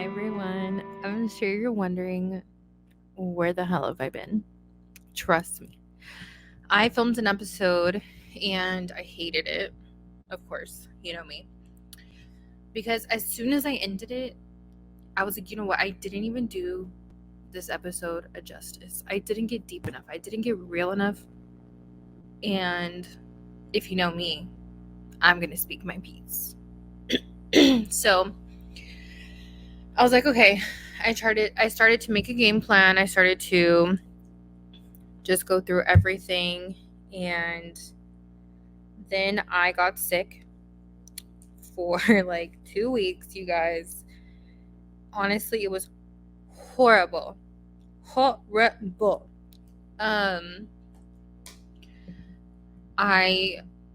everyone. I'm sure you're wondering, where the hell have I been? Trust me. I filmed an episode and I hated it. Of course, you know me. Because as soon as I ended it, I was like, you know what? I didn't even do this episode a justice. I didn't get deep enough. I didn't get real enough. And if you know me, I'm going to speak my piece. So I was like, okay, I started to make a game plan. I started to just go through everything, and then I got sick for like 2 weeks, you guys. Honestly, it was horrible. I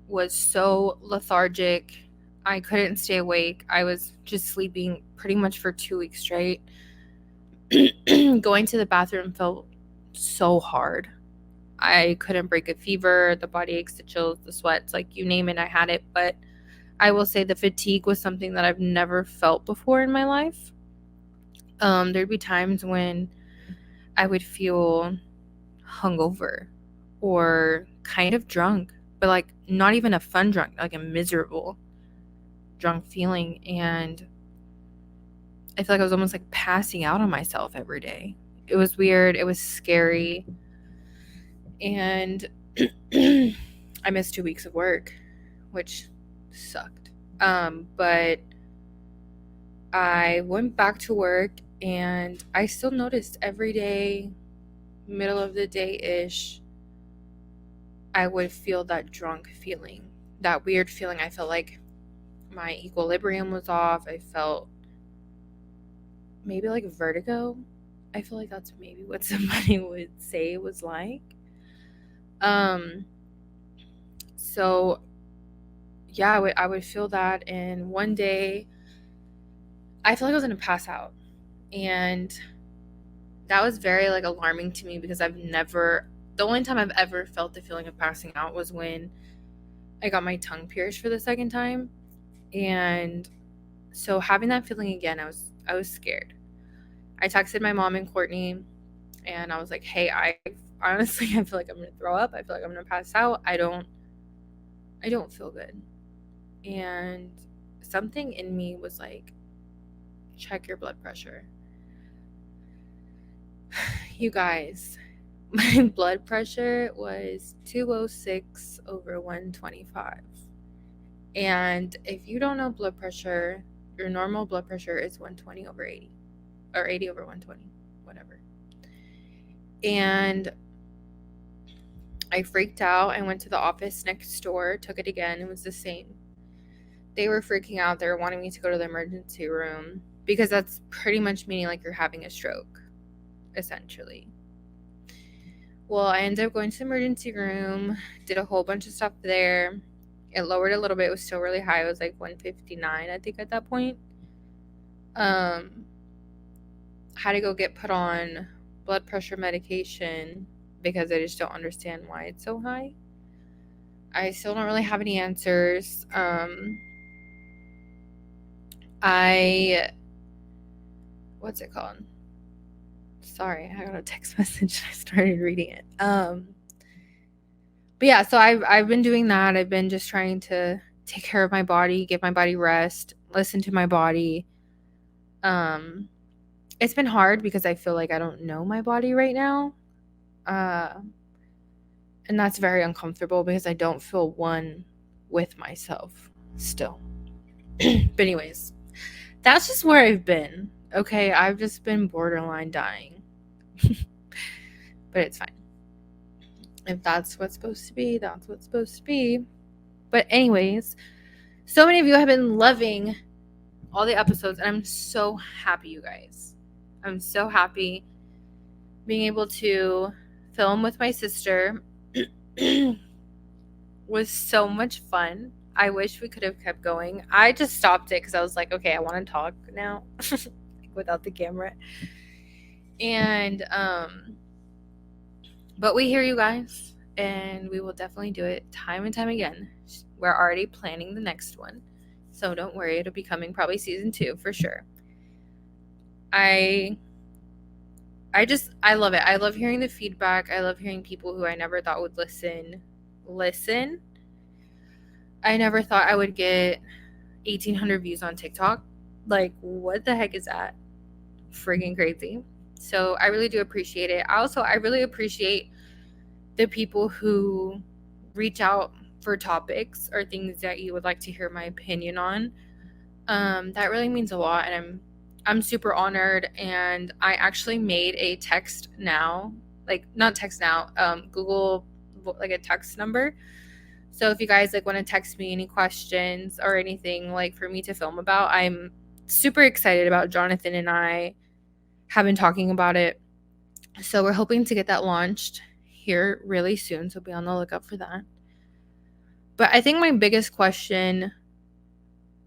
was so lethargic. I couldn't stay awake. I was just sleeping pretty much for 2 weeks straight. Going to the bathroom felt so hard. I couldn't break a fever, the body aches, the chills, the sweats, like you name it, I had it. But I will say the fatigue was something that I've never felt before in my life. There'd be times when I would feel hungover or kind of drunk, but like not even a fun drunk, like a miserable drunk feeling. And I feel like I was almost like passing out on myself every day. It was weird. It was scary. And I missed 2 weeks of work, which sucked. But I went back to work and I still noticed every day, middle of the day-ish, I would feel that drunk feeling, that weird feeling. I felt like my equilibrium was off. I felt maybe like vertigo. I feel like that's maybe what somebody would say it was like. So yeah, I would feel that, and one day I feel like I was gonna pass out, and that was very like alarming to me because the only time I've ever felt the feeling of passing out was when I got my tongue pierced for the second time. And so having that feeling again, I was scared. I texted my mom and Courtney and I was like, hey, I honestly I feel like I'm gonna throw up. I feel like I'm gonna pass out. I don't feel good. And something in me was like, check your blood pressure. You guys, my blood pressure was 206 over 125. And if you don't know blood pressure, your normal blood pressure is 120 over 80, or 80 over 120, whatever. And I freaked out. I went to the office next door, took it again. It was the same. They were freaking out. They were wanting me to go to the emergency room because that's pretty much meaning like you're having a stroke, essentially. Well, I ended up going to the emergency room, did a whole bunch of stuff there. It lowered a little bit. It was still really high. It was like 159, I think, at that point. Had to go get put on blood pressure medication because I just don't understand why it's so high. I still don't really have any answers. What's it called? Sorry, I got a text message. I started reading it. But yeah, so I've been doing that. I've been just trying to take care of my body, give my body rest, listen to my body. It's been hard because I feel like I don't know my body right now. And that's very uncomfortable because I don't feel one with myself still. But anyways, that's just where I've been. Okay, I've just been borderline dying. But it's fine. If that's what's supposed to be, that's what's supposed to be. But anyways, so many of you have been loving all the episodes, and I'm so happy, you guys. I'm so happy being able to film with my sister. Was so much fun. I wish we could have kept going. I just stopped it because I was like, okay, I want to talk now without the camera. And but we hear you guys, and we will definitely do it time and time again. We're already planning the next one, so don't worry, it'll be coming probably season 2 for sure. I love it. I love hearing the feedback. I love hearing people who I never thought would listen. I never thought I would get 1,800 views on TikTok. Like, what the heck is that? Friggin' crazy. So I really do appreciate it. I really appreciate the people who reach out for topics or things that you would like to hear my opinion on. That really means a lot, and I'm super honored. And I actually made a text now, like not text now, Google, like a text number. So if you guys like want to text me any questions or anything like for me to film about, I'm super excited about. Jonathan and I have been talking about it. So we're hoping to get that launched here really soon. So be on the lookout for that. But I think my biggest question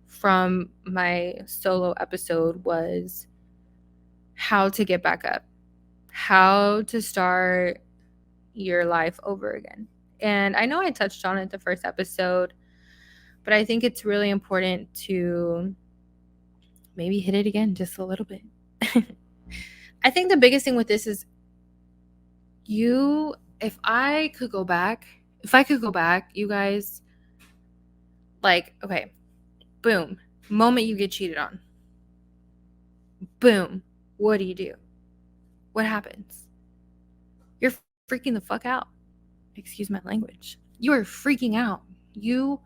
from my solo episode was how to get back up, how to start your life over again. And I know I touched on it the first episode, but I think it's really important to maybe hit it again just a little bit. I think the biggest thing with this is if I could go back, you guys, like, okay, boom, moment you get cheated on. Boom, what do? What happens? You're freaking the fuck out. Excuse my language. You are freaking out. You're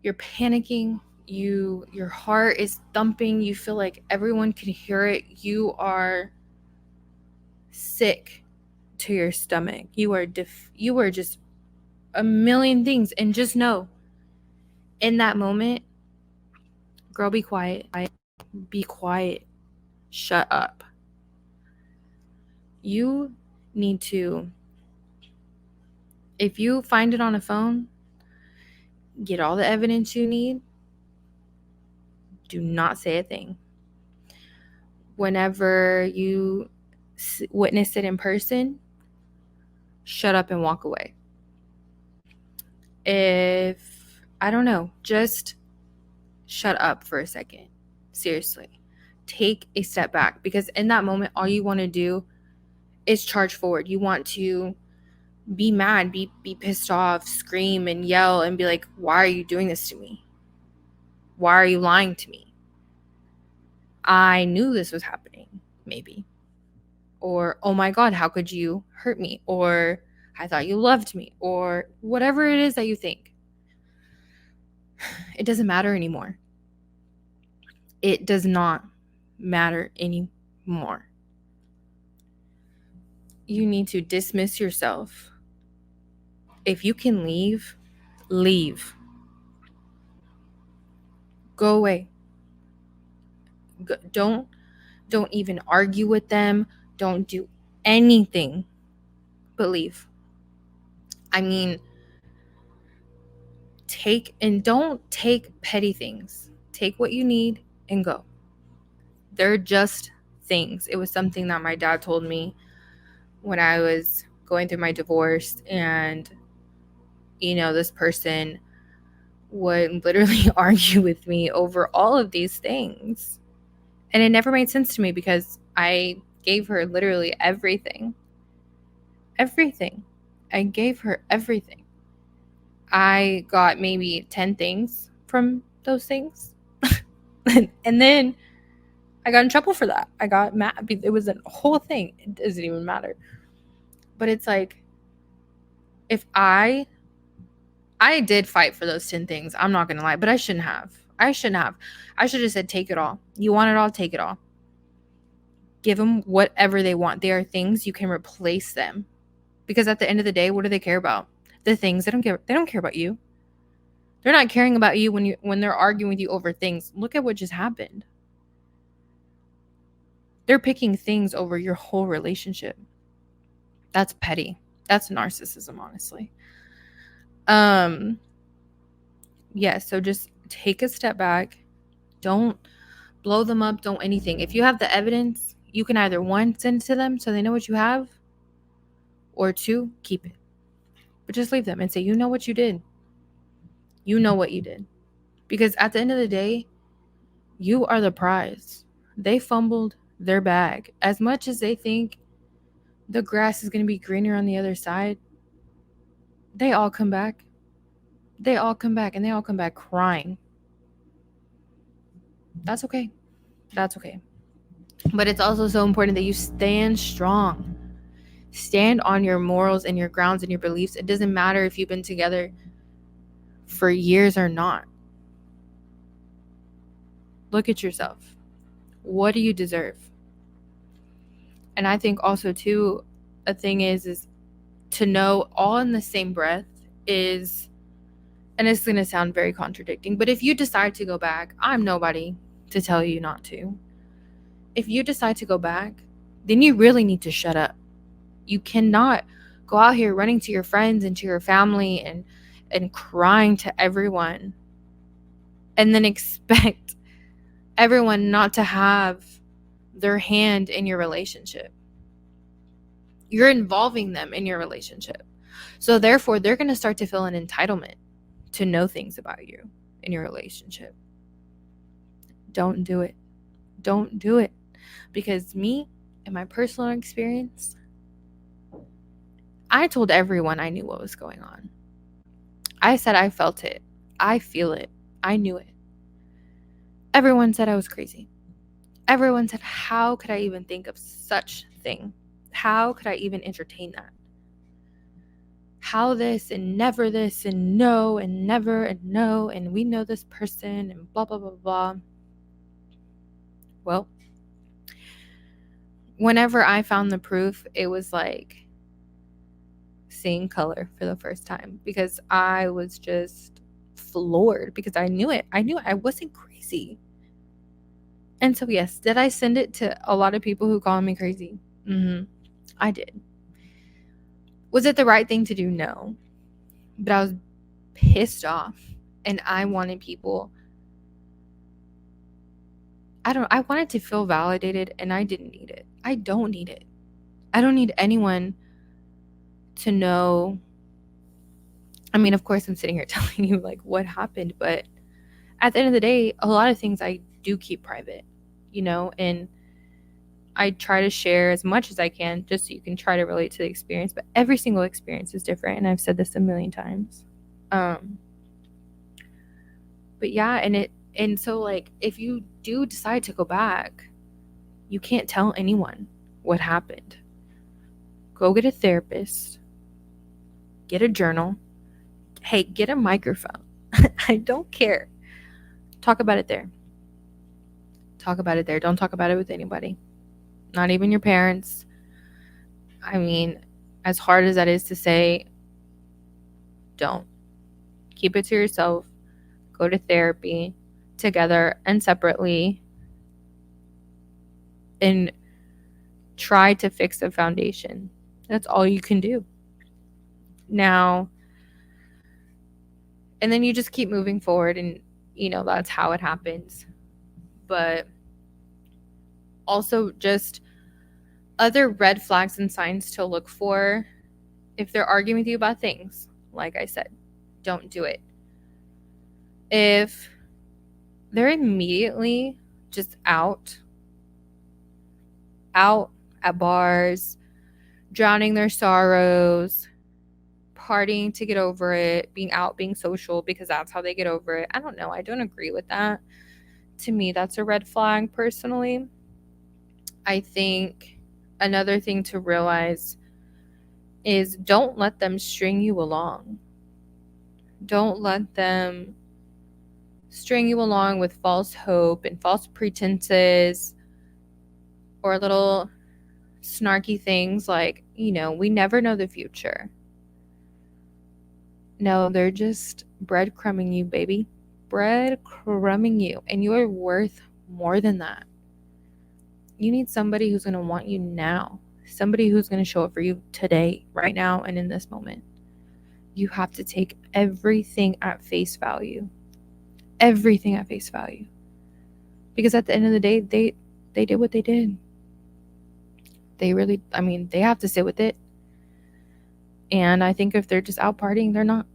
panicking. Your heart is thumping. You feel like everyone can hear it. You are sick to your stomach. You are just a million things. And just know, in that moment, girl, be quiet. Be quiet. Shut up. You need to, if you find it on a phone, get all the evidence you need. Do not say a thing. Whenever you witness it in person, shut up and walk away. I don't know, just shut up for a second. Seriously. Take a step back, because in that moment, all you want to do is charge forward. You want to be mad, be pissed off, scream and yell and be like, why are you doing this to me? Why are you lying to me? I knew this was happening, maybe. Or, oh my God, how could you hurt me? Or, I thought you loved me. Or whatever it is that you think. It doesn't matter anymore. It does not matter anymore. You need to dismiss yourself. If you can leave, leave. Go away. Don't even argue with them. Don't do anything but leave. I mean, don't take petty things. Take what you need and go. They're just things. It was something that my dad told me when I was going through my divorce, and this person would literally argue with me over all of these things. And it never made sense to me, because I gave her literally everything. Everything. I gave her everything. I got maybe 10 things from those things. And then I got in trouble for that. I got mad. It was a whole thing. It doesn't even matter. But it's like, if I did fight for those 10 things, I'm not going to lie, but I shouldn't have. I should have said, take it all. You want it all, take it all. Give them whatever they want. They are things, you can replace them. Because at the end of the day, what do they care about? The things. They don't care about you. They're not caring about you when they're arguing with you over things. Look at what just happened. They're picking things over your whole relationship. That's petty. That's narcissism, honestly. Yeah, so just take a step back. Don't blow them up. Don't anything. If you have the evidence, you can either, 1, send it to them so they know what you have, or 2, keep it. But just leave them and say, you know what you did. You know what you did. Because at the end of the day, you are the prize. They fumbled. their bag. As much as they think the grass is going to be greener on the other side, they all come back. They all come back, and they all come back crying. That's okay. That's okay. But it's also so important that you stand strong. Stand on your morals and your grounds and your beliefs. It doesn't matter if you've been together for years or not. Look at yourself. What do you deserve? And I think also too, a thing is to know all in the same breath is, and it's going to sound very contradicting, but if you decide to go back, I'm nobody to tell you not to. If you decide to go back, then you really need to shut up. You cannot go out here running to your friends and to your family and crying to everyone and then expect everyone not to have their hand in your relationship. You're involving them in your relationship. So therefore, they're going to start to feel an entitlement to know things about you in your relationship. Don't do it. Don't do it. Because me, in my personal experience, I told everyone I knew what was going on. I said I felt it. I feel it. I knew it. Everyone said I was crazy. Everyone said, how could I even think of such thing? How could I even entertain that? How this and never this and no and never and no and we know this person and blah, blah, blah, blah. Well, whenever I found the proof, it was like seeing color for the first time because I was just floored because I knew it. I knew I wasn't crazy. And so, yes, did I send it to a lot of people who call me crazy? I did. Was it the right thing to do? No. But I was pissed off and I wanted people, I wanted to feel validated and I didn't need it. I don't need it. I don't need anyone to know. I mean, of course, I'm sitting here telling you like what happened, but at the end of the day, a lot of things I do keep private, and I try to share as much as I can just so you can try to relate to the experience, but every single experience is different. And I've said this a million times. But yeah, and so like, if you do decide to go back, you can't tell anyone what happened. Go get a therapist, get a journal. Hey, get a microphone. I don't care. Talk about it there. Talk about it there. Don't talk about it with anybody. Not even your parents. I mean, as hard as that is to say, don't. Keep it to yourself. Go to therapy together and separately and try to fix the foundation. That's all you can do. Now, and then you just keep moving forward and, that's how it happens. But also just other red flags and signs to look for if they're arguing with you about things. Like I said, don't do it. If they're immediately just out at bars, drowning their sorrows, partying to get over it, being out, being social because that's how they get over it. I don't know. I don't agree with that. To me, that's a red flag personally. I think another thing to realize is don't let them string you along. Don't let them string you along with false hope and false pretenses or little snarky things like, we never know the future. No, they're just breadcrumbing you, baby. Breadcrumbing you. And you are worth more than that. You need somebody who's going to want you now. Somebody who's going to show up for you today, right now, and in this moment. You have to take everything at face value. Everything at face value. Because at the end of the day, they did what they did. They really, they have to sit with it. And I think if they're just out partying, they're not.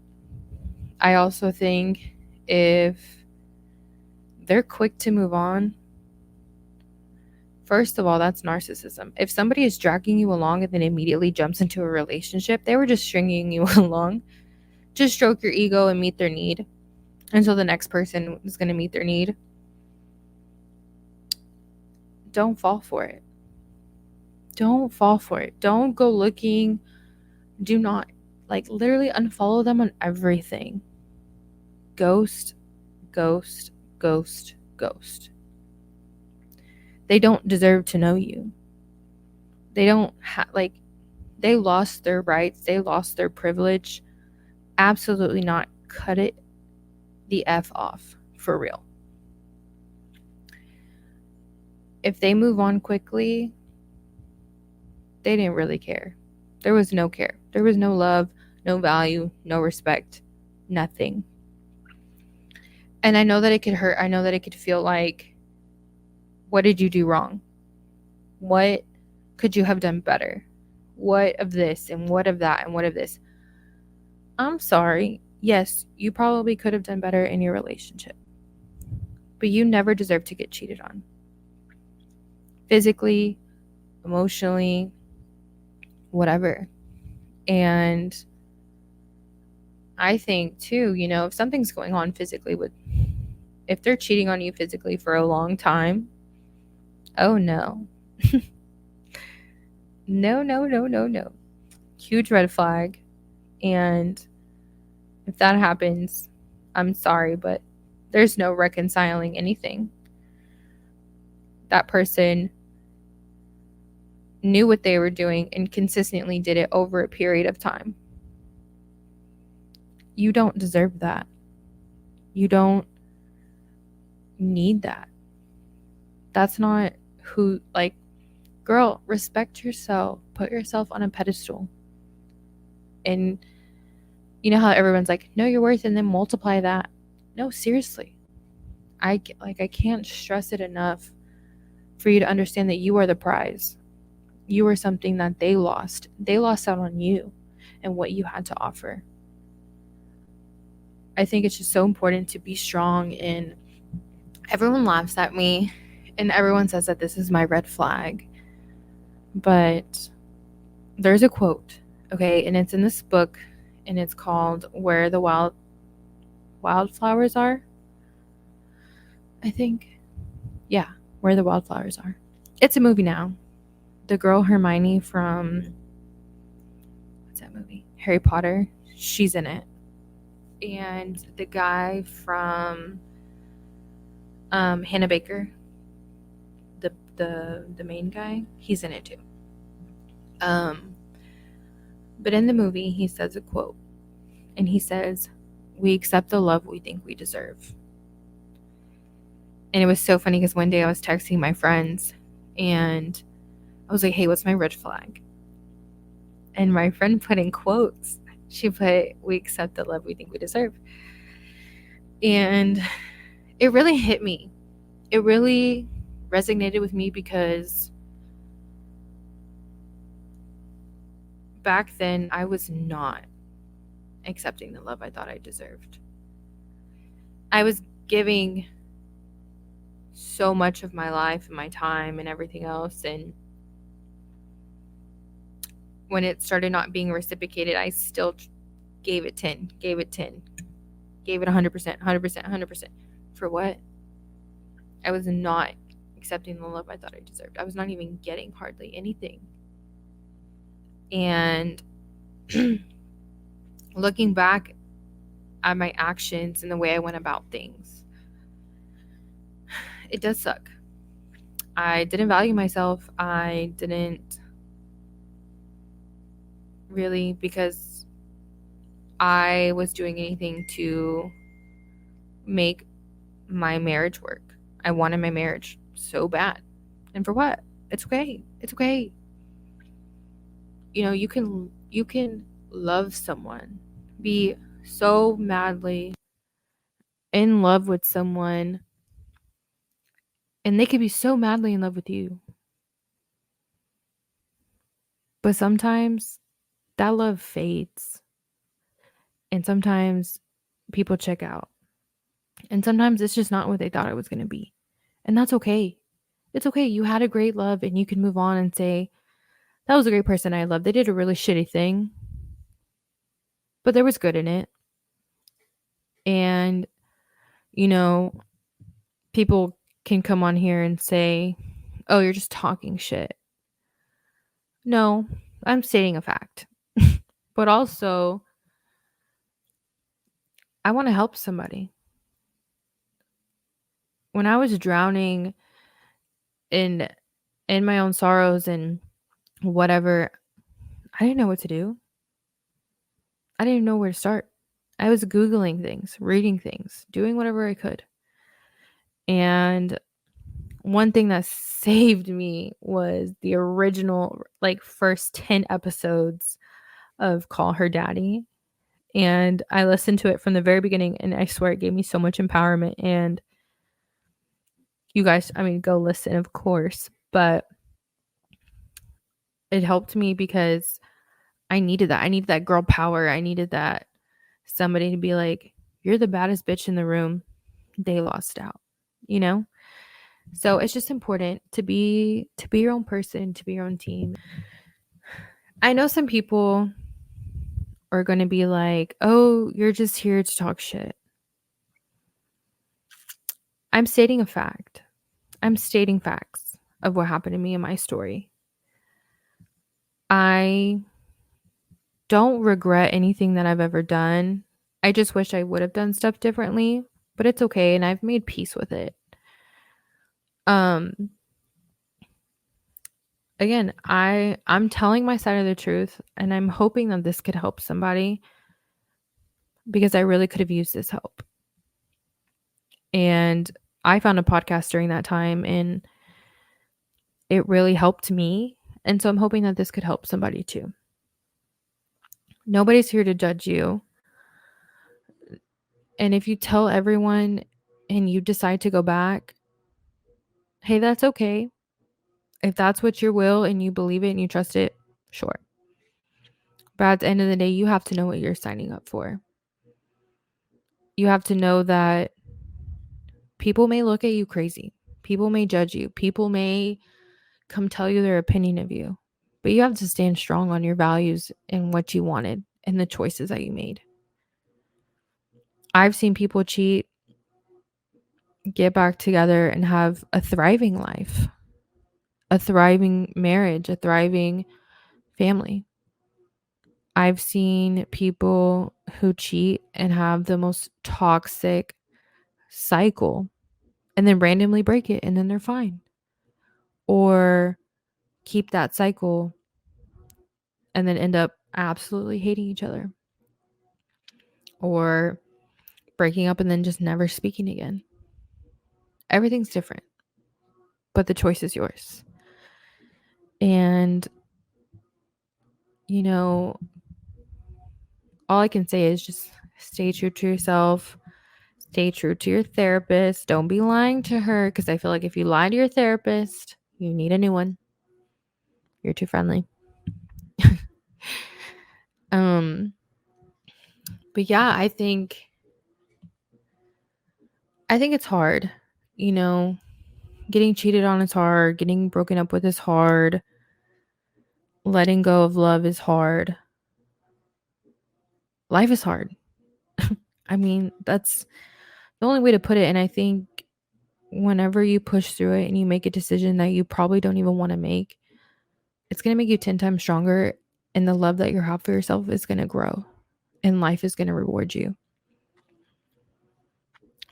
I also think if they're quick to move on, First of all, that's narcissism. If somebody is dragging you along and then immediately jumps into a relationship, they were just stringing you along to stroke your ego and meet their need until the next person is going to meet their need. Don't fall for it. Don't fall for it. Don't go looking. Do not, literally unfollow them on everything. Ghost, ghost, ghost, ghost. They don't deserve to know you. They don't they lost their rights. They lost their privilege. Absolutely not. Cut it the F off, for real. If they move on quickly, they didn't really care. There was no care. There was no love, no value, no respect, nothing. And I know that it could hurt. I know that it could feel like, what did you do wrong? What could you have done better? What of this and what of that and what of this? I'm sorry. Yes, you probably could have done better in your relationship. But you never deserve to get cheated on. Physically, emotionally, whatever. And I think too, if something's going on physically if they're cheating on you physically for a long time, oh no. No. Huge red flag. And if that happens, I'm sorry, but there's no reconciling anything. That person knew what they were doing and consistently did it over a period of time. You don't deserve that. You don't need that. That's not who, girl, respect yourself. Put yourself on a pedestal. And you know how everyone's like, know your worth and then multiply that. No, seriously. I can't stress it enough for you to understand that you are the prize. You are something that they lost. They lost out on you and what you had to offer. I think it's just so important to be strong. And everyone laughs at me and everyone says that this is my red flag. But there's a quote, okay? And it's in this book and it's called Where the Wildflowers Are. I think. Yeah, Where the Wildflowers Are. It's a movie now. The girl Hermione from, what's that movie? Harry Potter. She's in it. And the guy from Hannah Baker, the main guy, he's in it too. But in the movie, he says a quote. And he says, "We accept the love we think we deserve." And it was so funny because one day I was texting my friends and I was like, hey, what's my red flag? And my friend put in quotes. She put, "We accept the love we think we deserve." And it really hit me. It really resonated with me because back then I was not accepting the love I thought I deserved. I was giving so much of my life and my time and everything else, and when it started not being reciprocated, I still gave it 10, gave it 100%, 100%. For what? I was not accepting the love I thought I deserved. I was not even getting hardly anything. And looking back at my actions and the way I went about things, it does suck. I didn't value myself. I didn't really, because I was doing anything to make my marriage work. I wanted my marriage so bad. And for what? It's okay. It's okay. You can love someone, be so madly in love with someone, and they could be so madly in love with you. But sometimes that love fades. And sometimes people check out. And sometimes it's just not what they thought it was going to be. And that's okay. It's okay. You had a great love and you can move on and say, that was a great person I loved. They did a really shitty thing, but there was good in it. And, you know, people can come on here and say, oh, you're just talking shit. No, I'm stating a fact. But also, I want to help somebody. When I was drowning in my own sorrows and whatever, I didn't know what to do. I didn't even know where to start. I was Googling things, reading things, doing whatever I could. And one thing that saved me was the original, like, first 10 episodes of Call Her Daddy. And I listened to it from the very beginning, and I swear it gave me so much empowerment. And you guys, I mean, go listen, of course. But it helped me because I needed that. I needed that girl power. I needed that somebody to be like, you're the baddest bitch in the room. They lost out, you know? So it's just important to be your own person, to be your own team. I know some people are going to be like, oh, you're just here to talk shit. I'm stating a fact. I'm stating facts of what happened to me in my story. I don't regret anything that I've ever done. I just wish I would have done stuff differently, but it's okay, and I've made peace with it. Again, I'm telling my side of the truth, and I'm hoping that this could help somebody because I really could have used this help. And I found a podcast during that time, and it really helped me. And so I'm hoping that this could help somebody too. Nobody's here to judge you. And if you tell everyone and you decide to go back, hey, that's okay. If that's what your will and you believe it and you trust it, sure. But at the end of the day, you have to know what you're signing up for. You have to know that people may look at you crazy. People may judge you. People may come tell you their opinion of you. But you have to stand strong on your values and what you wanted and the choices that you made. I've seen people cheat, get back together, and have a thriving life, a thriving marriage, a thriving family. I've seen people who cheat and have the most toxic cycle and then randomly break it and then they're fine. Or keep that cycle and then end up absolutely hating each other. Or breaking up and then just never speaking again. Everything's different, but the choice is yours. And, you know, all I can say is just stay true to yourself. Stay true to your therapist. Don't be lying to her, because I feel like if you lie to your therapist, you need a new one. You're too friendly. But yeah, I think it's hard. You know, getting cheated on is hard. Getting broken up with is hard. Letting go of love is hard. Life is hard. I mean, that's the only way to put it. And I think whenever you push through it and you make a decision that you probably don't even want to make, it's going to make you 10 times stronger. And the love that you have for yourself is going to grow. And life is going to reward you.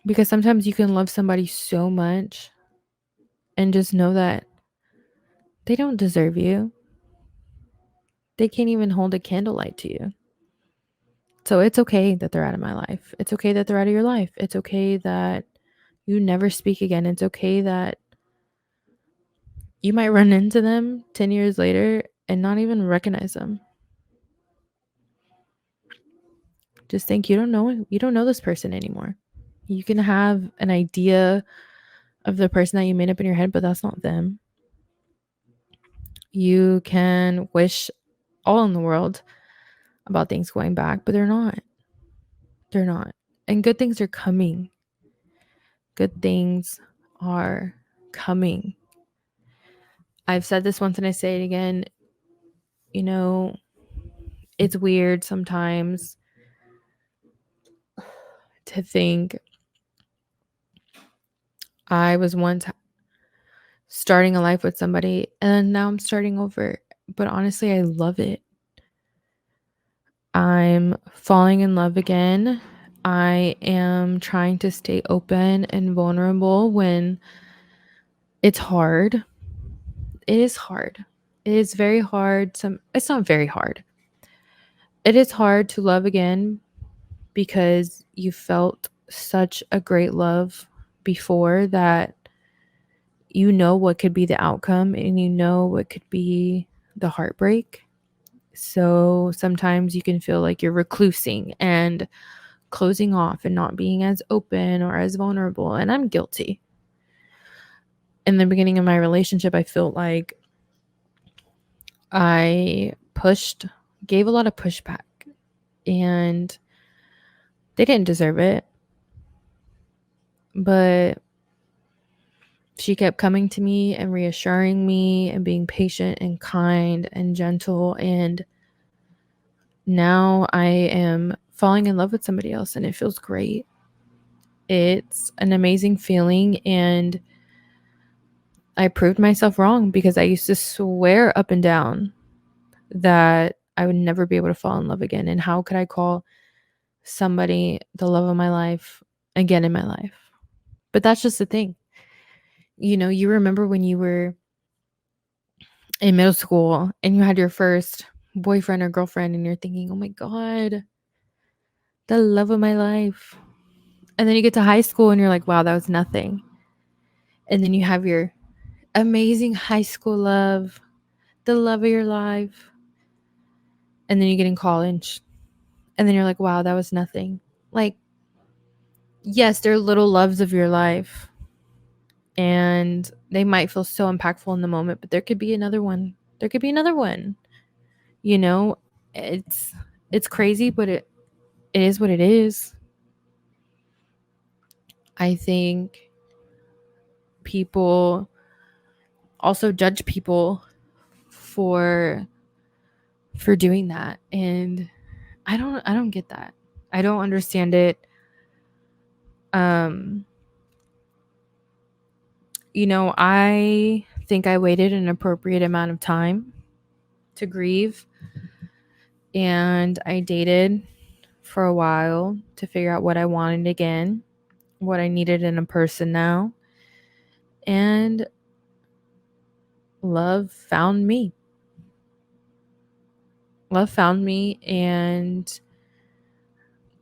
Because sometimes you can love somebody so much and just know that they don't deserve you. They can't even hold a candlelight to you. So it's okay that they're out of my life. It's okay that they're out of your life. It's okay that you never speak again. It's okay that you might run into them 10 years later and not even recognize them. Just think you don't know this person anymore. You can have an idea of the person that you made up in your head, but that's not them. You can wish all in the world about things going back, but they're not. They're not. And good things are coming. Good things are coming. I've said this once and I say it again. You know, it's weird sometimes to think I was once starting a life with somebody and now I'm starting over. But honestly, I love it. I'm falling in love again. I am trying to stay open and vulnerable when it's hard. It is hard. It is very hard. It's not very hard. It is hard to love again because you felt such a great love before that you know what could be the outcome and you know what could be the heartbreak. So sometimes you can feel like you're reclusing and closing off and not being as open or as vulnerable. And I'm guilty. In the beginning of my relationship, I felt like I gave a lot of pushback, and they didn't deserve it. But she kept coming to me and reassuring me and being patient and kind and gentle. And now I am falling in love with somebody else and it feels great. It's an amazing feeling. And I proved myself wrong because I used to swear up and down that I would never be able to fall in love again. And how could I call somebody the love of my life again in my life? But that's just the thing. You remember when you were in middle school and you had your first boyfriend or girlfriend and you're thinking, oh my God, the love of my life. And then you get to high school and you're like, wow, that was nothing. And then you have your amazing high school love, the love of your life. And then you get in college and then you're like, wow, that was nothing. Like, yes, they're little loves of your life and they might feel so impactful in the moment, but there could be another one. There could be another one. You know, it's crazy, but it is what it is. I think people also judge people for doing that, and I don't get that. I don't understand it. um I think I waited an appropriate amount of time to grieve, and I dated for a while to figure out what I wanted again, what I needed in a person now, and love found me. Love found me, and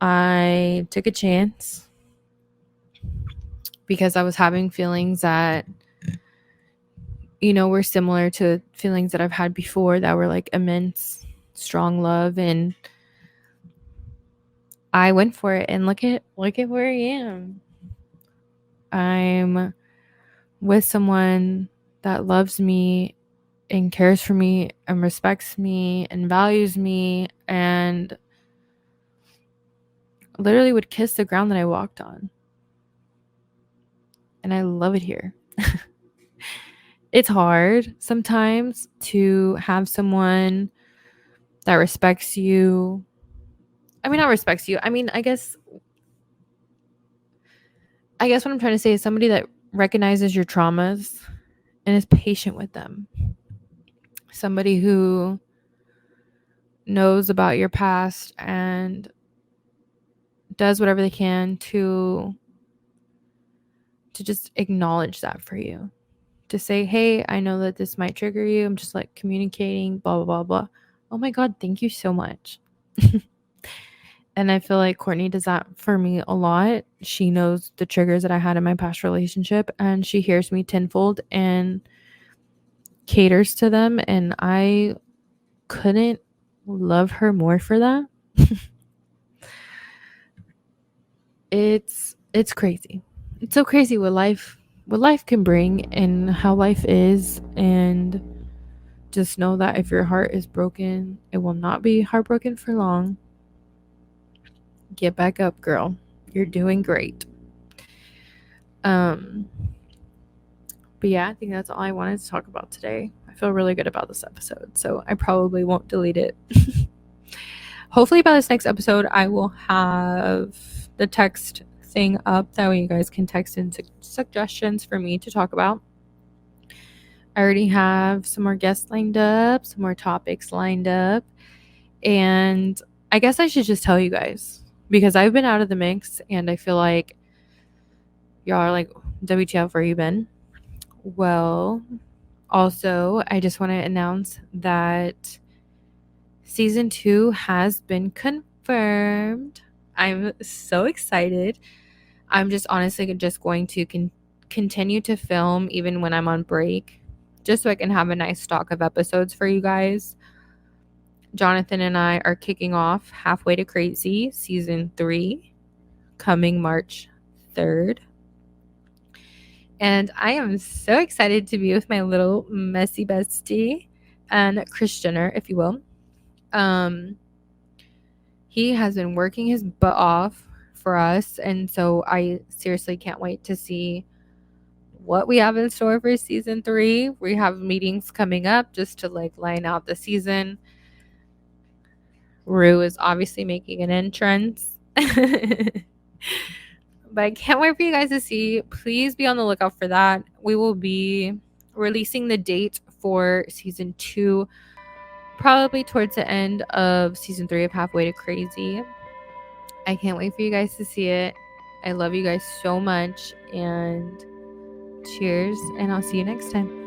I took a chance because I was having feelings that, were similar to feelings that I've had before that were like immense, strong love. And I went for it, and look at where I am. I'm with someone that loves me and cares for me and respects me and values me and literally would kiss the ground that I walked on. And I love it here. It's hard sometimes to have someone that respects you. I mean, not respects you. I mean, I guess what I'm trying to say is somebody that recognizes your traumas and is patient with them. Somebody who knows about your past and does whatever they can to just acknowledge that for you. To say, hey, I know that this might trigger you. I'm just like communicating, blah, blah, blah, blah. Oh my God, thank you so much. And I feel like Courtney does that for me a lot. She knows the triggers that I had in my past relationship, and she hears me tenfold and caters to them. And I couldn't love her more for that. It's crazy. It's so crazy what life can bring and how life is. And just know that if your heart is broken, it will not be heartbroken for long. Get back up, girl. You're doing great. Um But yeah, I think that's all I wanted to talk about today. I feel really good about this episode, so I probably won't delete it. Hopefully by this next episode, I will have the text thing up. That way you guys can text in suggestions for me to talk about. I already have some more guests lined up, some more topics lined up. And I guess I should just tell you guys, because I've been out of the mix and I feel like y'all are like, WTF, where you been? Well, also, I just want to announce that season 2 has been confirmed. I'm so excited. I'm just honestly just going to continue to film even when I'm on break, just so I can have a nice stock of episodes for you guys. Jonathan and I are kicking off Halfway to Crazy season 3 coming March 3rd. And I am so excited to be with my little messy bestie and Christianer, if you will. He has been working his butt off for us, and so I seriously can't wait to see what we have in store for season 3. We have meetings coming up just to like line out the season. Rue is obviously making an entrance. But I can't wait for you guys to see. Please be on the lookout for that. We will be releasing the date for season 2 probably towards the end of season 3 of Halfway to Crazy. I can't wait for you guys to see it. I love you guys so much, and cheers, and I'll see you next time.